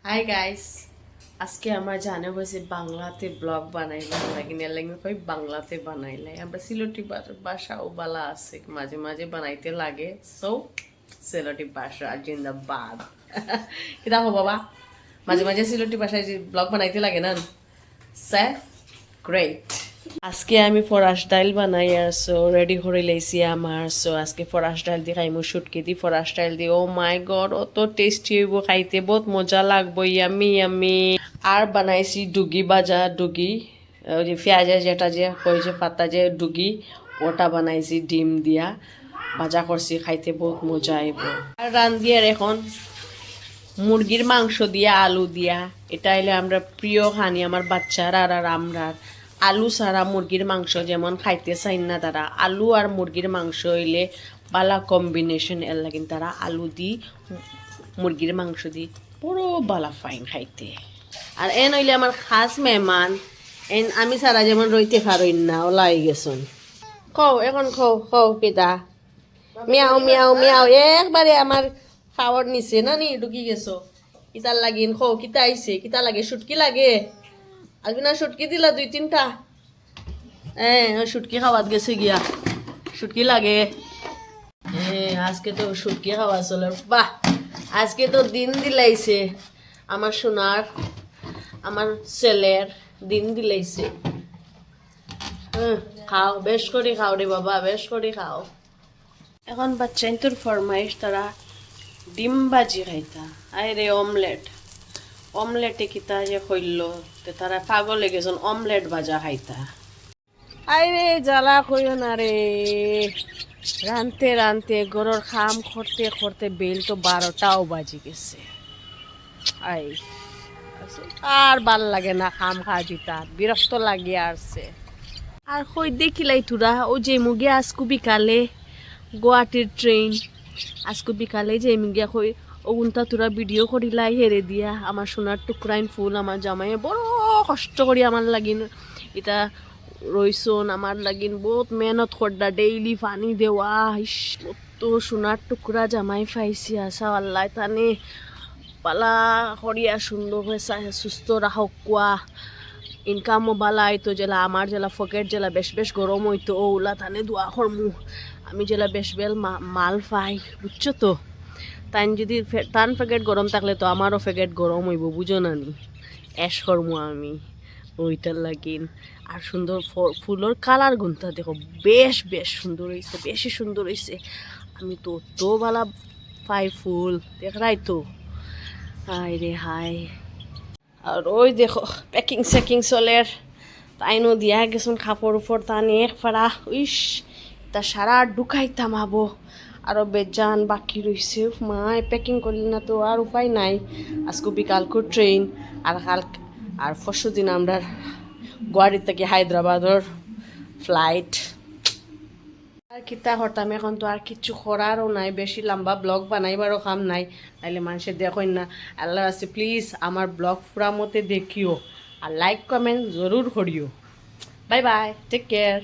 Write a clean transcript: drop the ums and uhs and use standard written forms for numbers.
hi guys, আজকে আমার জানা হয়েছে বাংলাতে ব্লগ বানাইলাম লাগিন লাগে কই বাংলাতে বানাইলাই আমরা সিলেটি ভাষাও বালা আছে মাঝে মাঝে বানাইতে লাগে সো সিলেটি ভাষা জিন্দাবাদ কি দেখো বাবা মাঝে মাঝে সিলেটি ভাষায় যে ব্লগ বানাইতে লাগে না স্যার গ্রেট আজকে আমি ফরাস ডাইল বানাই আর সো রেডি করে লাইছি আমার সো আজকে ফরাস ডাইল দিয়ে খাইমু শুটকি দি ফরাস ডাইল দি ও মাই গড অত টেস্টি হইব খাইতে বহুত মজা লাগবো ইয়ামি ইয়ামি আর বানাইছি ডুগি বাজা ডুগি ওই যে পেঁয়াজের যেটা যে কই যে পাতা যে ডুগি ওটা বানাইছি ডিম দিয়া ভাজা করছি খাইতে বহুত মজা আইব আর রান্ধি আর এখন মুরগির মাংস দিয়া আলু দিয়া এটা হইলে আমরা প্রিয় খানি আমার বাচ্চারা আর আমরা আলু ছাড়া মুরগির মাংস যেমন খাইতে চাই না তারা আলু আর মুরগির মাংস হইলে বালা কম্বিনেশন এর লাগিন তারা আলু দি মুরগির মাংস দি পুরো বালা ফাইন খাইতে আর এন হইলে আমার খাস মেহমান এন আমি ছাড়া যেমন রইতে পারইন না ওলাই গেছন কও এখন কও পিতা মিয়াও মিয়াও মিয়াও একবারে আমার খাওয়ার নিচে না নি ঢুকি গেছো কিতার লাগিন কও কিতা আইছে কিতা লাগে শুটকি লাগে আজকে না শুটকি দিলা 2-3টা শুটকি খাওয়াত গেছে গিয়া শুটকি লাগে আজকে তো শুটকি খাওয়া চলে বাহ আজকে তো দিন দিলাইছে আমার সোনার আমার ছেলের দিন দিলাইছে খাও বেশ করে খাও রে বাবা বেশ করে খাও এখন বাচ্চাই তোর ফরমাইশ তারা ডিম ভাজি খাইতা আই রে অমলেটে কিতা যে কইল তে তারা পাগল গেছেন অমলেট ভাজা খাইতা আই রে জ্বালা কইও না রে রানতে রানতে গরুর খাম করতে করতে বেল তো 12টাও বাজি গেছে আই আর ভাল লাগে না খাম খাজিতা বিরক্ত লাগিয়ে আসছে আর কই দেখিলাই তোরা ও যে মুগে আজকু বিকালে গুয়াহাটির ট্রেন আজকু বিকালে যে মুগিয়া কই ওগুনটা তোরা ভিডিও করিলাই হেরে দিয়া আমার সোনার টুকরাইন ফুল আমার জামাইয়ে বড় কষ্ট করি আমার লাগিন এটা রইছন আমার লাগিন বহুত মেহনত করডা ডেইলি পানি দেওয়া তো সোনার টুকরা জামাই পাইছি আসা আল্লাহ তানে পালা করিয়া সুন্দর হয়েছে সুস্থ রাখক কোয়া ইনকামও বালা হইতো জেলা আমার জেলা ফকেট জেলা বেশ বেশ গরম হইতো ওলা তানে দোয়া করমু আমি জেলা বেশ বেল মাল পাই বুঝছো তো তাই যদি তান ফেকেট গরম থাকলে তো আমারও ফেকেট গরম হইব বুঝো না নি অ্যাশ করমু আমি ওইটার লাগিন আর সুন্দর ফুলের কালার গুনটা দেখো বেশ বেশ সুন্দর হয়েছে বেশি সুন্দর হয়েছে আমি তো তো ভালো পাই ফুল দেখরাই তো হাই রে হাই আর ওই দেখো প্যাকিং স্যাকিং চলের তাইনো দিয়া গেছুন কাপড় উপর টানি এক ফাড়া উইস তা সারা ঢুকাইতাম আবো আরও বেজান বাকি রয়েছে মায় প্যাকিং করলি না তো আর উপায় নাই আজকে বিকালকো ট্রেন আর আর পরশু দিন আমরা গুয়াহাটি থেকে হায়দ্রাবাদর ফ্লাইট আর কিতা করতাম এখন তো আর কিচ্ছু করারও নাই বেশি লম্বা ব্লগ বানাইবারও কাম নাই তাইলে মানুষের দেখেন না আল্লাহ আছে প্লিজ আমার ব্লগ পুরা মতে দেখিও আর লাইক কমেন্ট জরুর করিও বাই বাই টেক কেয়ার